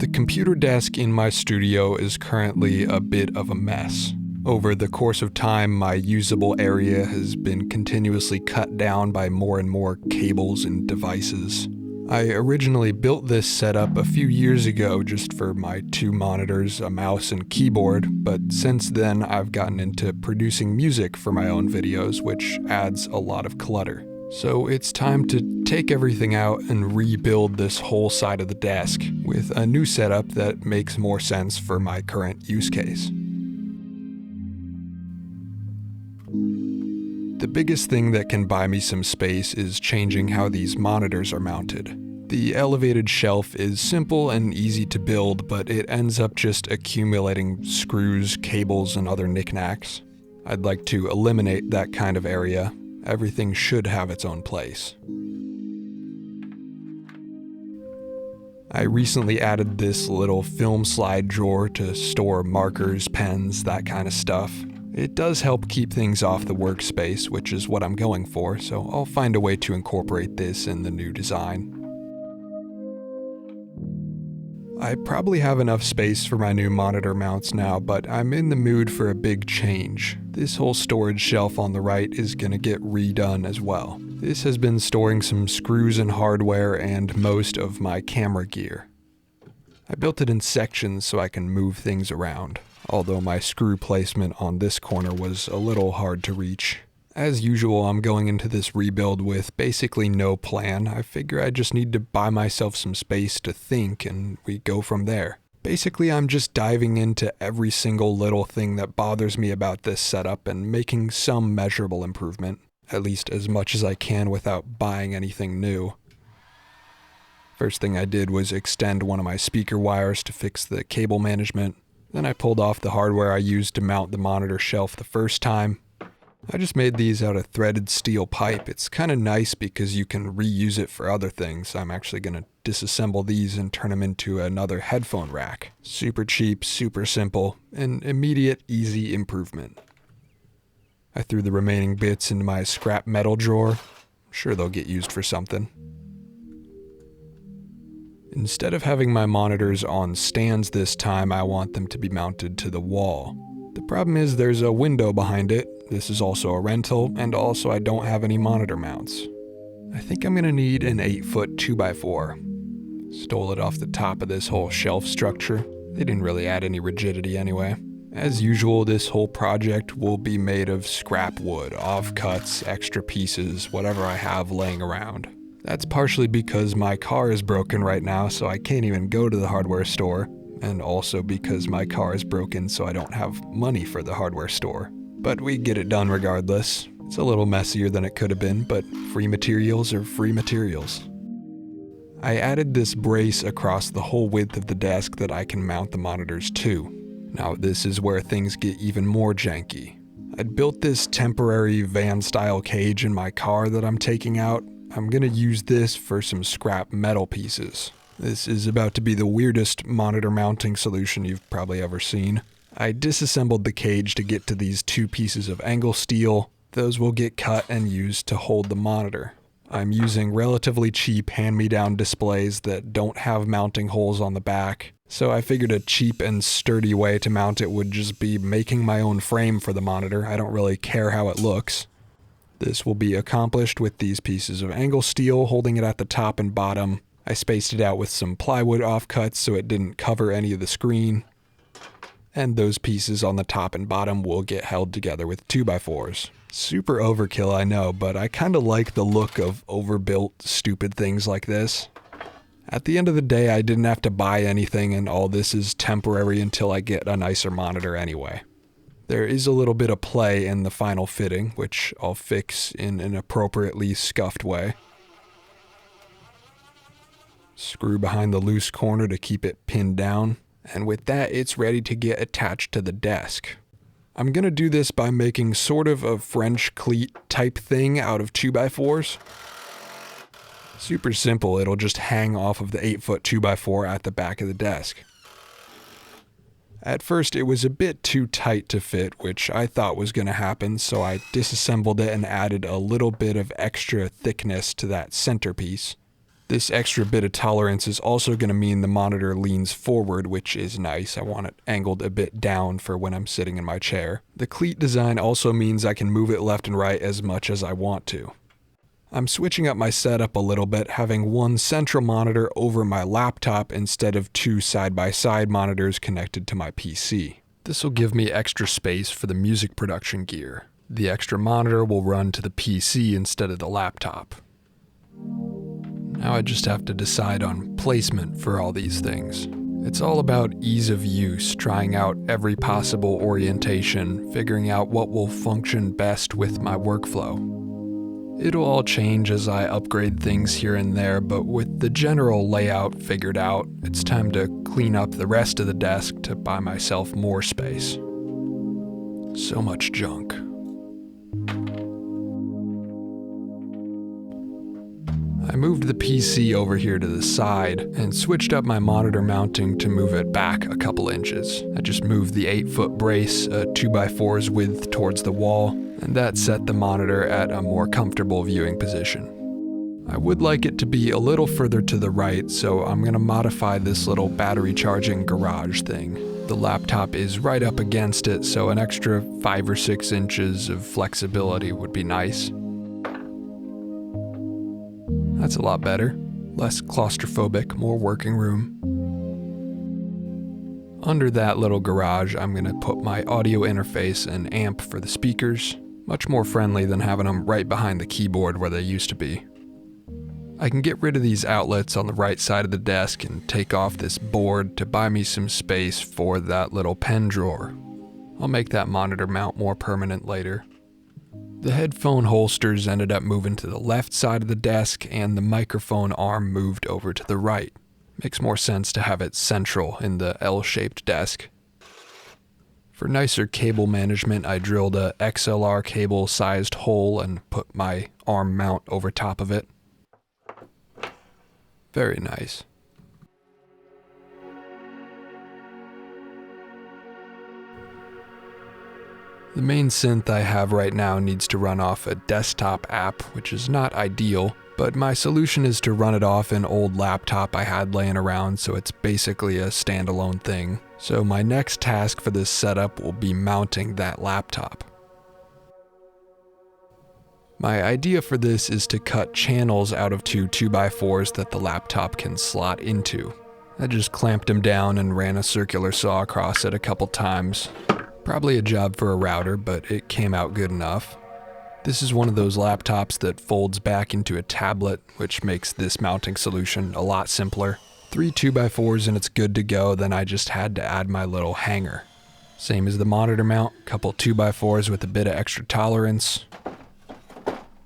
The computer desk in my studio is currently a bit of a mess. Over the course of time, my usable area has been continuously cut down by more and more cables and devices. I originally built this setup a few years ago just for my 2 monitors, a mouse, and keyboard, but since then I've gotten into producing music for my own videos, which adds a lot of clutter. So it's time to take everything out and rebuild this whole side of the desk with a new setup that makes more sense for my current use case. The biggest thing that can buy me some space is changing how these monitors are mounted. The elevated shelf is simple and easy to build, but it ends up just accumulating screws, cables, and other knickknacks. I'd like to eliminate that kind of area. Everything should have its own place. I recently added this little film slide drawer to store markers, pens, that kind of stuff. It does help keep things off the workspace, which is what I'm going for, so I'll find a way to incorporate this in the new design. I probably have enough space for my new monitor mounts now, but I'm in the mood for a big change. This whole storage shelf on the right is gonna get redone as well. This has been storing some screws and hardware and most of my camera gear. I built it in sections so I can move things around, although my screw placement on this corner was a little hard to reach. As usual, I'm going into this rebuild with basically no plan. I figure I just need to buy myself some space to think and we go from there. Basically, I'm just diving into every single little thing that bothers me about this setup and making some measurable improvement, at least as much as I can without buying anything new. First thing I did was extend one of my speaker wires to fix the cable management. Then I pulled off the hardware I used to mount the monitor shelf the first time. I just made these out of threaded steel pipe. It's kind of nice because you can reuse it for other things. I'm actually going to disassemble these and turn them into another headphone rack. Super cheap, super simple, an immediate, easy improvement. I threw the remaining bits into my scrap metal drawer. I'm sure they'll get used for something. Instead of having my monitors on stands this time, I want them to be mounted to the wall. The problem is there's a window behind it. This is also a rental, and also I don't have any monitor mounts. I think I'm gonna need an 8-foot 2x4. Stole it off the top of this whole shelf structure. They didn't really add any rigidity anyway. As usual, this whole project will be made of scrap wood, offcuts, extra pieces, whatever I have laying around. That's partially because my car is broken right now, so I can't even go to the hardware store, and also because my car is broken, so I don't have money for the hardware store. But we get it done regardless. It's a little messier than it could have been, but free materials are free materials. I added this brace across the whole width of the desk that I can mount the monitors to. Now this is where things get even more janky. I'd built this temporary van-style cage in my car that I'm taking out. I'm gonna use this for some scrap metal pieces. This is about to be the weirdest monitor mounting solution you've probably ever seen. I disassembled the cage to get to these 2 pieces of angle steel. Those will get cut and used to hold the monitor. I'm using relatively cheap hand-me-down displays that don't have mounting holes on the back, so I figured a cheap and sturdy way to mount it would just be making my own frame for the monitor. I don't really care how it looks. This will be accomplished with these pieces of angle steel holding it at the top and bottom. I spaced it out with some plywood offcuts so it didn't cover any of the screen. And those pieces on the top and bottom will get held together with 2x4s. Super overkill, I know, but I kinda like the look of overbuilt, stupid things like this. At the end of the day, I didn't have to buy anything, and all this is temporary until I get a nicer monitor anyway. There is a little bit of play in the final fitting, which I'll fix in an appropriately scuffed way. Screw behind the loose corner to keep it pinned down. And with that, it's ready to get attached to the desk. I'm gonna do this by making sort of a French cleat type thing out of 2x4s. Super simple, it'll just hang off of the 8-foot 2x4 at the back of the desk. At first, it was a bit too tight to fit, which I thought was gonna happen, so I disassembled it and added a little bit of extra thickness to that centerpiece. This extra bit of tolerance is also going to mean the monitor leans forward, which is nice. I want it angled a bit down for when I'm sitting in my chair. The cleat design also means I can move it left and right as much as I want to. I'm switching up my setup a little bit, having one central monitor over my laptop instead of two side-by-side monitors connected to my PC. This will give me extra space for the music production gear. The extra monitor will run to the PC instead of the laptop. Now I just have to decide on placement for all these things. It's all about ease of use, trying out every possible orientation, figuring out what will function best with my workflow. It'll all change as I upgrade things here and there, but with the general layout figured out, it's time to clean up the rest of the desk to buy myself more space. So much junk. I moved the PC over here to the side and switched up my monitor mounting to move it back a couple inches. I just moved the 8-foot brace a 2x4's width towards the wall, and that set the monitor at a more comfortable viewing position. I would like it to be a little further to the right, so I'm going to modify this little battery charging garage thing. The laptop is right up against it, so an extra 5 or 6 inches of flexibility would be nice. That's a lot better. Less claustrophobic, more working room. Under that little garage, I'm going to put my audio interface and amp for the speakers. Much more friendly than having them right behind the keyboard where they used to be. I can get rid of these outlets on the right side of the desk and take off this board to buy me some space for that little pen drawer. I'll make that monitor mount more permanent later. The headphone holsters ended up moving to the left side of the desk, and the microphone arm moved over to the right. Makes more sense to have it central in the L-shaped desk. For nicer cable management, I drilled a XLR cable-sized hole and put my arm mount over top of it. Very nice. The main synth I have right now needs to run off a desktop app, which is not ideal, but my solution is to run it off an old laptop I had laying around, so it's basically a standalone thing. So my next task for this setup will be mounting that laptop. My idea for this is to cut channels out of two 2x4s that the laptop can slot into. I just clamped them down and ran a circular saw across it a couple times. Probably a job for a router, but it came out good enough. This is one of those laptops that folds back into a tablet, which makes this mounting solution a lot simpler. 3 2x4s and it's good to go, then I just had to add my little hanger. Same as the monitor mount, couple 2x4s with a bit of extra tolerance,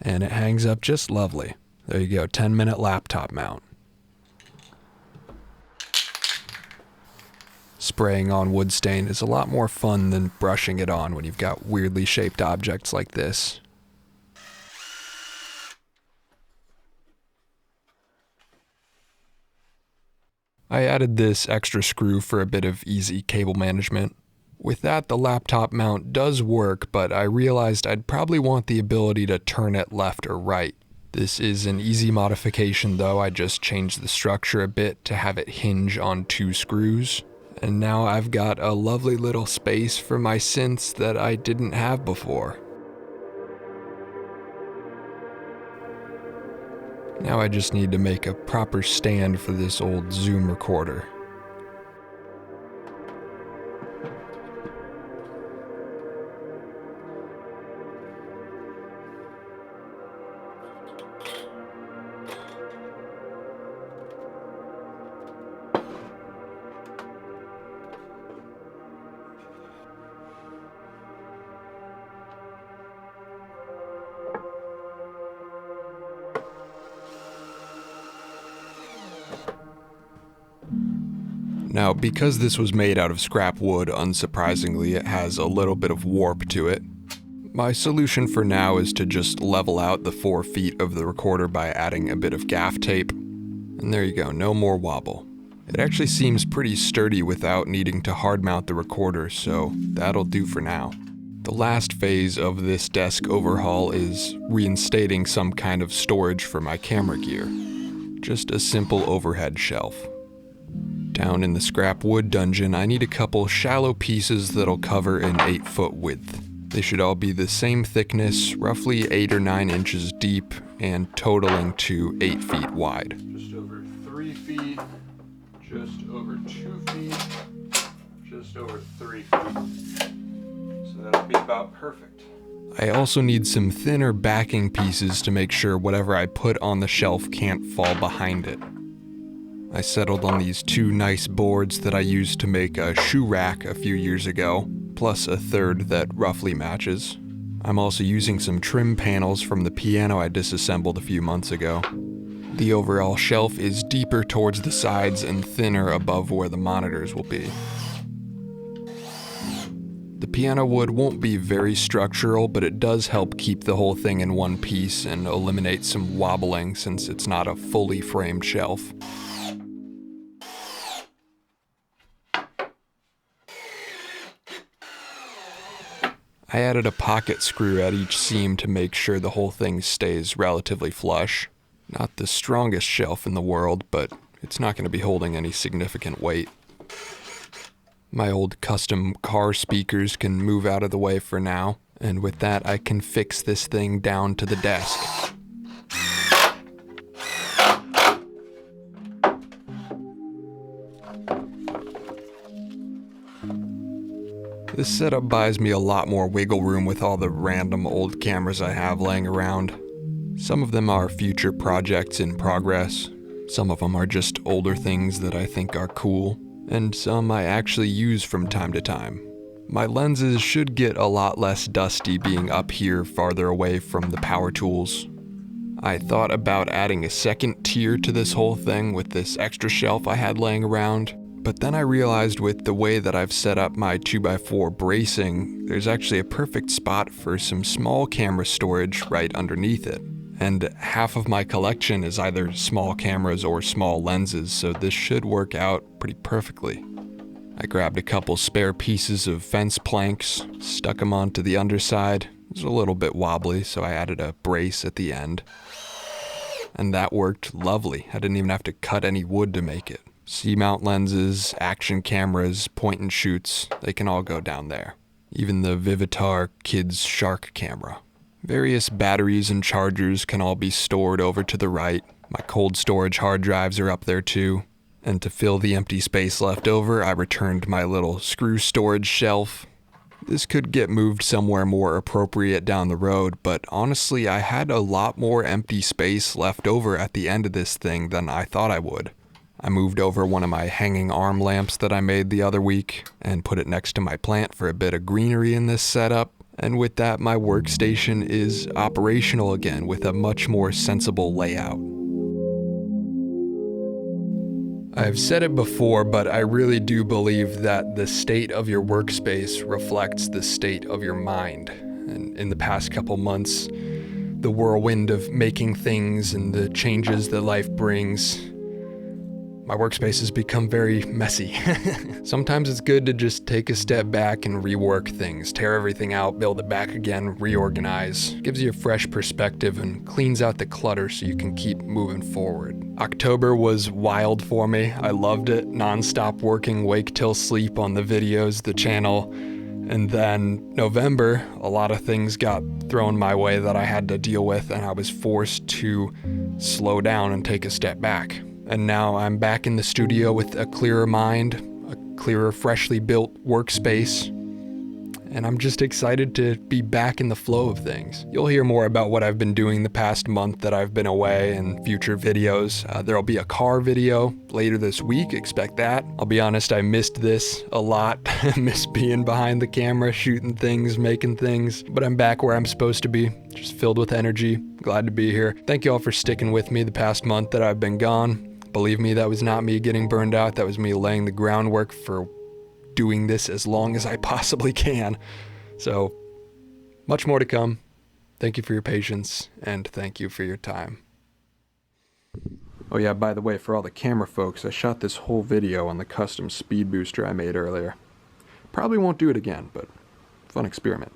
and it hangs up just lovely. There you go, 10-minute laptop mount. Spraying on wood stain is a lot more fun than brushing it on when you've got weirdly shaped objects like this. I added this extra screw for a bit of easy cable management. With that, the laptop mount does work, but I realized I'd probably want the ability to turn it left or right. This is an easy modification though. I just changed the structure a bit to have it hinge on 2 screws. And now I've got a lovely little space for my synths that I didn't have before. Now I just need to make a proper stand for this old Zoom recorder. Now, because this was made out of scrap wood, unsurprisingly, it has a little bit of warp to it. My solution for now is to just level out the 4 feet of the recorder by adding a bit of gaff tape. And there you go, no more wobble. It actually seems pretty sturdy without needing to hard mount the recorder, so that'll do for now. The last phase of this desk overhaul is reinstating some kind of storage for my camera gear. just a simple overhead shelf. Down in the scrap wood dungeon, I need a couple shallow pieces that'll cover an 8-foot width. They should all be the same thickness, roughly 8 or 9 inches deep, and totaling to 8 feet wide. Just over 3 feet, just over 2 feet, just over 3 feet. So that'll be about perfect. I also need some thinner backing pieces to make sure whatever I put on the shelf can't fall behind it. I settled on these 2 nice boards that I used to make a shoe rack a few years ago, plus a third that roughly matches. I'm also using some trim panels from the piano I disassembled a few months ago. The overall shelf is deeper towards the sides and thinner above where the monitors will be. The piano wood won't be very structural, but it does help keep the whole thing in one piece and eliminate some wobbling since it's not a fully framed shelf. I added a pocket screw at each seam to make sure the whole thing stays relatively flush. Not the strongest shelf in the world, but it's not going to be holding any significant weight. My old custom car speakers can move out of the way for now, and with that I can fix this thing down to the desk. This setup buys me a lot more wiggle room with all the random old cameras I have laying around. Some of them are future projects in progress, some of them are just older things that I think are cool, and some I actually use from time to time. My lenses should get a lot less dusty being up here farther away from the power tools. I thought about adding a second tier to this whole thing with this extra shelf I had laying around, but then I realized with the way that I've set up my 2x4 bracing, there's actually a perfect spot for some small camera storage right underneath it. And half of my collection is either small cameras or small lenses, so this should work out pretty perfectly. I grabbed a couple spare pieces of fence planks, stuck them onto the underside. It was a little bit wobbly, so I added a brace at the end. And that worked lovely. I didn't even have to cut any wood to make it. C-mount lenses, action cameras, point and shoots, they can all go down there. Even the Vivitar Kids Shark camera. Various batteries and chargers can all be stored over to the right. My cold storage hard drives are up there too. And to fill the empty space left over, I returned my little screw storage shelf. This could get moved somewhere more appropriate down the road, but honestly, I had a lot more empty space left over at the end of this thing than I thought I would. I moved over one of my hanging arm lamps that I made the other week and put it next to my plant for a bit of greenery in this setup. And with that, my workstation is operational again with a much more sensible layout. I've said it before, but I really do believe that the state of your workspace reflects the state of your mind. And in the past couple months, the whirlwind of making things and the changes that life brings, my workspace has become very messy. Sometimes it's good to just take a step back and rework things, tear everything out, build it back again, reorganize. Gives you a fresh perspective and cleans out the clutter so you can keep moving forward. October was wild for me. I loved it. Non-stop working wake till sleep on the videos, the channel. And then November, a lot of things got thrown my way that I had to deal with, and I was forced to slow down and take a step back. And now I'm back in the studio with a clearer mind, a clearer, freshly built workspace, and I'm just excited to be back in the flow of things. You'll hear more about what I've been doing the past month that I've been away in future videos. There'll be a car video later this week, expect that. I'll be honest, I missed this a lot. I miss being behind the camera, shooting things, making things, but I'm back where I'm supposed to be, just filled with energy. Glad to be here. Thank you all for sticking with me the past month that I've been gone. Believe me, that was not me getting burned out. That was me laying the groundwork for doing this as long as I possibly can. So, much more to come. Thank you for your patience, and thank you for your time. Oh yeah, by the way, for all the camera folks, I shot this whole video on the custom speed booster I made earlier. Probably won't do it again, but fun experiment.